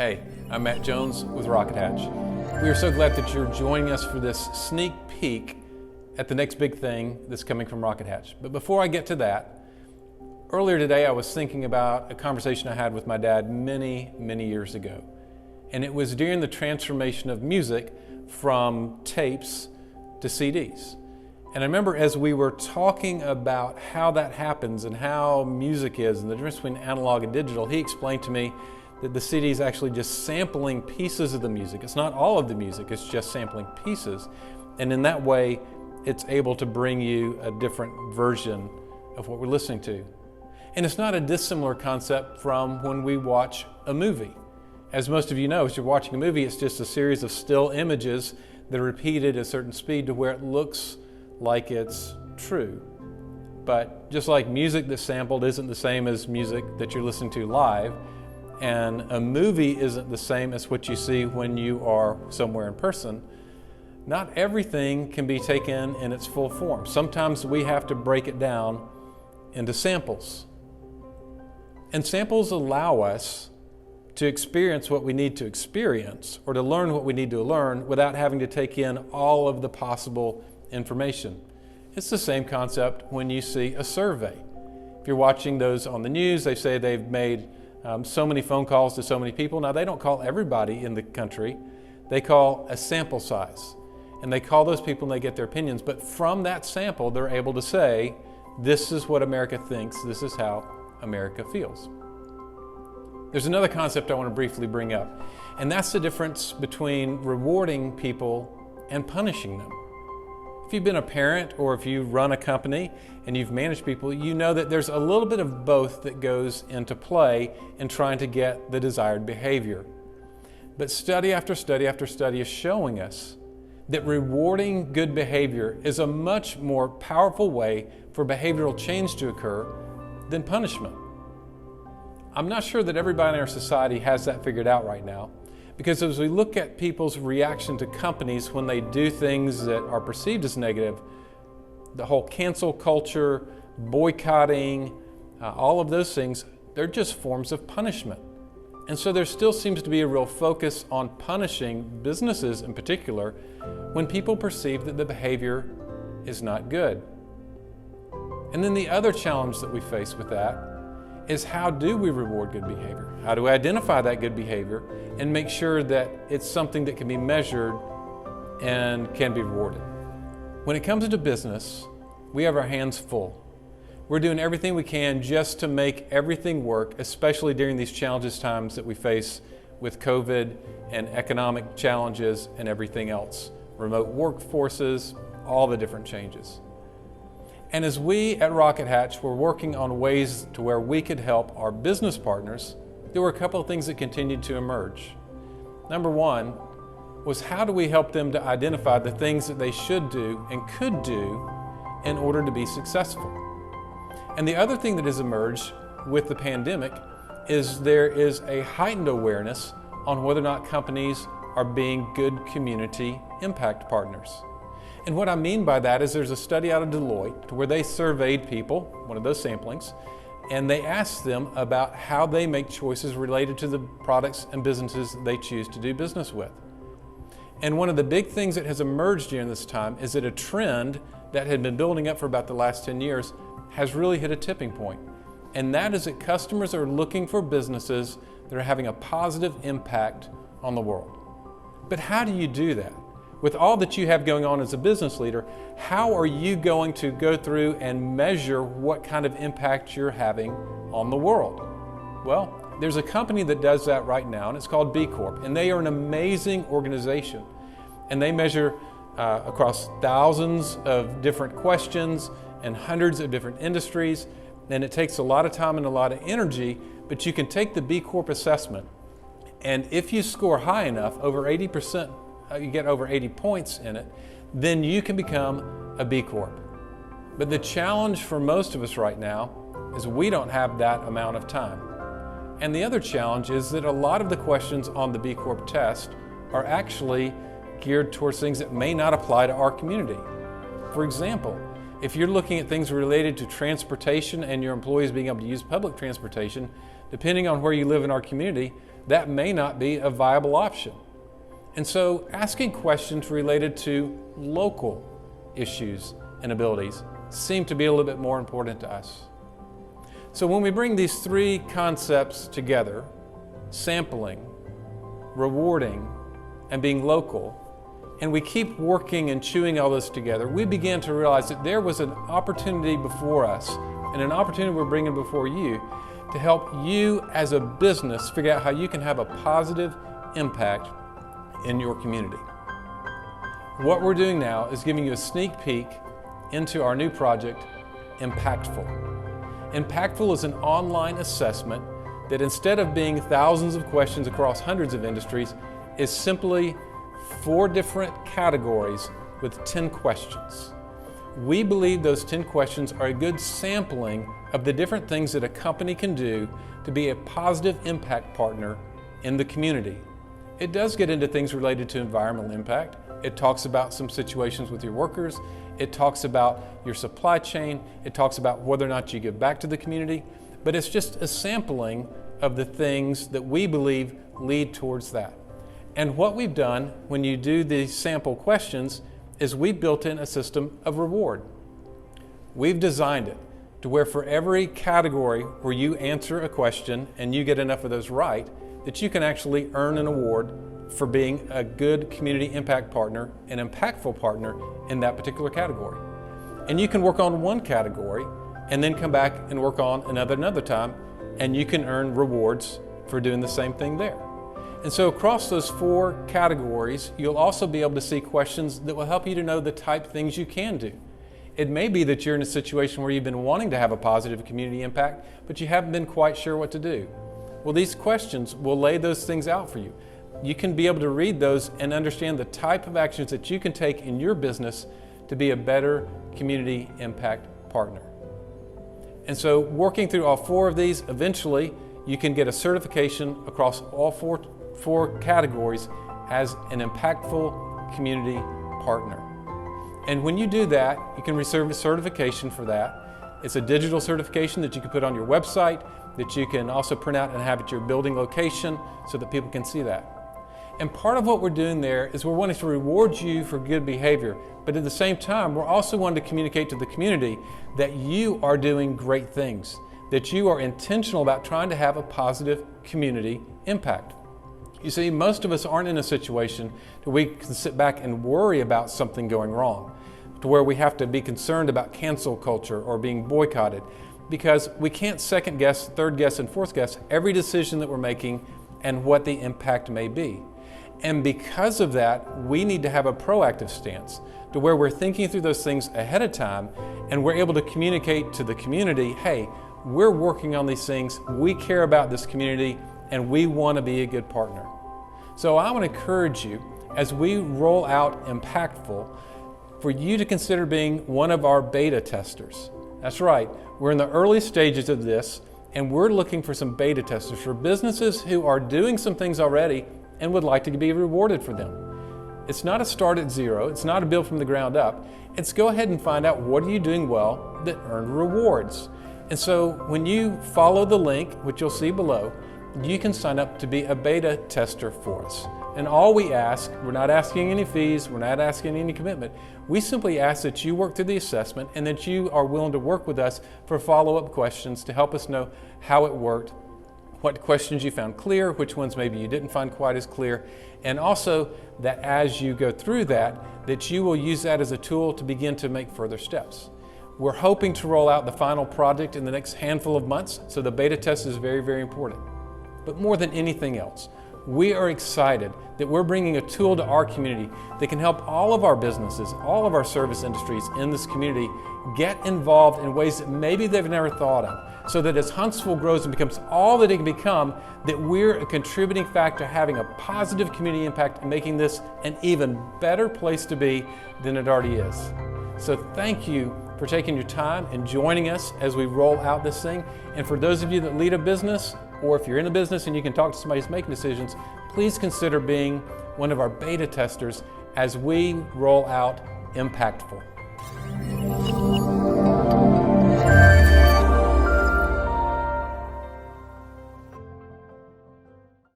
Hey, I'm Matt Jones with Rocket Hatch. We are so glad that you're joining us for this sneak peek at the next big thing that's coming from Rocket Hatch. But before I get to that, earlier today I was thinking about a conversation I had with my dad many years ago. And it was during the transformation of music from tapes to CDs. And I remember as we were talking about how that happens and how music is and the difference between analog and digital, he explained to me that the CD is actually just sampling pieces of the music. It's not all of the music, it's just sampling pieces. And in that way, it's able to bring you a different version of what we're listening to. And it's not a dissimilar concept from when we watch a movie. As most of you know, as you're watching a movie, it's just a series of still images that are repeated at a certain speed to where it looks like it's true. But just like music that's sampled isn't the same as music that you're listening to live, and a movie isn't the same as what you see when you are somewhere in person, not everything can be taken in its full form. Sometimes we have to break it down into samples. And samples allow us to experience what we need to experience or to learn what we need to learn without having to take in all of the possible information. It's the same concept when you see a survey. If you're watching those on the news, they say they've made so many phone calls to so many people. Now, they don't call everybody in the country. They call a sample size. And they call those people and they get their opinions. But from that sample, they're able to say, this is what America thinks, this is how America feels. There's another concept I want to briefly bring up, and that's the difference between rewarding people and punishing them. If you've been a parent or if you run a company and you've managed people, you know that there's a little bit of both that goes into play in trying to get the desired behavior. But study after study after study is showing us that rewarding good behavior is a much more powerful way for behavioral change to occur than punishment. I'm not sure that everybody in our society has that figured out right now, because as we look at people's reaction to companies when they do things that are perceived as negative, the whole cancel culture, boycotting, all of those things, they're just forms of punishment. And so there still seems to be a real focus on punishing businesses in particular when people perceive that the behavior is not good. And then the other challenge that we face with that is, how do we reward good behavior? How do we identify that good behavior and make sure that it's something that can be measured and can be rewarded? When it comes to business, we have our hands full. We're doing everything we can just to make everything work, especially during these challenges times that we face with COVID and economic challenges and everything else. Remote workforces, all the different changes. And as we at Rocket Hatch were working on ways to where we could help our business partners, there were a couple of things that continued to emerge. Number one was, how do we help them to identify the things that they should do and could do in order to be successful? And the other thing that has emerged with the pandemic is there is a heightened awareness on whether or not companies are being good community impact partners. And what I mean by that is, there's a study out of Deloitte where they surveyed people, one of those samplings, and they asked them about how they make choices related to the products and businesses that they choose to do business with. And one of the big things that has emerged during this time is that a trend that had been building up for about the last 10 years has really hit a tipping point. And that is that customers are looking for businesses that are having a positive impact on the world. But how do you do that? With all that you have going on as a business leader, how are you going to go through and measure what kind of impact you're having on the world? Well, there's a company that does that right now, and it's called B Corp, and they are an amazing organization. And they measure across thousands of different questions and hundreds of different industries, and it takes a lot of time and a lot of energy, but you can take the B Corp assessment, and if you score high enough, over 80%, you get over 80 points in it, then you can become a B Corp. But the challenge for most of us right now is we don't have that amount of time. And the other challenge is that a lot of the questions on the B Corp test are actually geared towards things that may not apply to our community. For example, if you're looking at things related to transportation and your employees being able to use public transportation, depending on where you live in our community, that may not be a viable option. And so asking questions related to local issues and abilities seem to be a little bit more important to us. So when we bring these three concepts together, sampling, rewarding, and being local, and we keep working and chewing all this together, we begin to realize that there was an opportunity before us and an opportunity we're bringing before you to help you as a business figure out how you can have a positive impact in your community. What we're doing now is giving you a sneak peek into our new project, Impactful. Impactful is an online assessment that, instead of being thousands of questions across hundreds of industries, is simply 4 different categories with 10 questions. We believe those 10 questions are a good sampling of the different things that a company can do to be a positive impact partner in the community. It does get into things related to environmental impact. It talks about some situations with your workers. It talks about your supply chain. It talks about whether or not you give back to the community. But it's just a sampling of the things that we believe lead towards that. And what we've done when you do these sample questions is we built in a system of reward. We've designed it to where for every category where you answer a question and you get enough of those right, that you can actually earn an award for being a good community impact partner, an impactful partner in that particular category. And you can work on one category and then come back and work on another time, and you can earn rewards for doing the same thing there. And so across those 4 categories, you'll also be able to see questions that will help you to know the type of things you can do. It may be that you're in a situation where you've been wanting to have a positive community impact, but you haven't been quite sure what to do. Well, these questions will lay those things out for you. You can be able to read those and understand the type of actions that you can take in your business to be a better community impact partner. And so working through all 4 of these, eventually you can get a certification across all four categories as an impactful community partner. And when you do that, you can receive a certification for that. It's a digital certification that you can put on your website, that you can also print out and have at your building location so that people can see that. And part of what we're doing there is we're wanting to reward you for good behavior, but at the same time, we're also wanting to communicate to the community that you are doing great things, that you are intentional about trying to have a positive community impact. You see, most of us aren't in a situation that we can sit back and worry about something going wrong, to where we have to be concerned about cancel culture or being boycotted, because we can't second guess, third guess, and fourth guess every decision that we're making and what the impact may be. And because of that, we need to have a proactive stance to where we're thinking through those things ahead of time and we're able to communicate to the community, hey, we're working on these things, we care about this community, and we want to be a good partner. So I want to encourage you, as we roll out Impactful, for you to consider being one of our beta testers. That's right, we're in the early stages of this, and we're looking for some beta testers for businesses who are doing some things already and would like to be rewarded for them. It's not a start at zero, it's not a build from the ground up. It's go ahead and find out what are you doing well that earn rewards. And so when you follow the link, which you'll see below, you can sign up to be a beta tester for us. And all we ask, we're not asking any fees, we're not asking any commitment. We simply ask that you work through the assessment and that you are willing to work with us for follow-up questions to help us know how it worked, what questions you found clear, which ones maybe you didn't find quite as clear, and also that as you go through that you will use that as a tool to begin to make further steps. We're hoping to roll out the final project in the next handful of months, so the beta test is very, very important. But more than anything else, we are excited that we're bringing a tool to our community that can help all of our businesses, all of our service industries in this community get involved in ways that maybe they've never thought of, so that as Huntsville grows and becomes all that it can become, that we're a contributing factor having a positive community impact and making this an even better place to be than it already is. So thank you for taking your time and joining us as we roll out this thing. And for those of you that lead a business, or if you're in a business and you can talk to somebody who's making decisions, please consider being one of our beta testers as we roll out Impactful.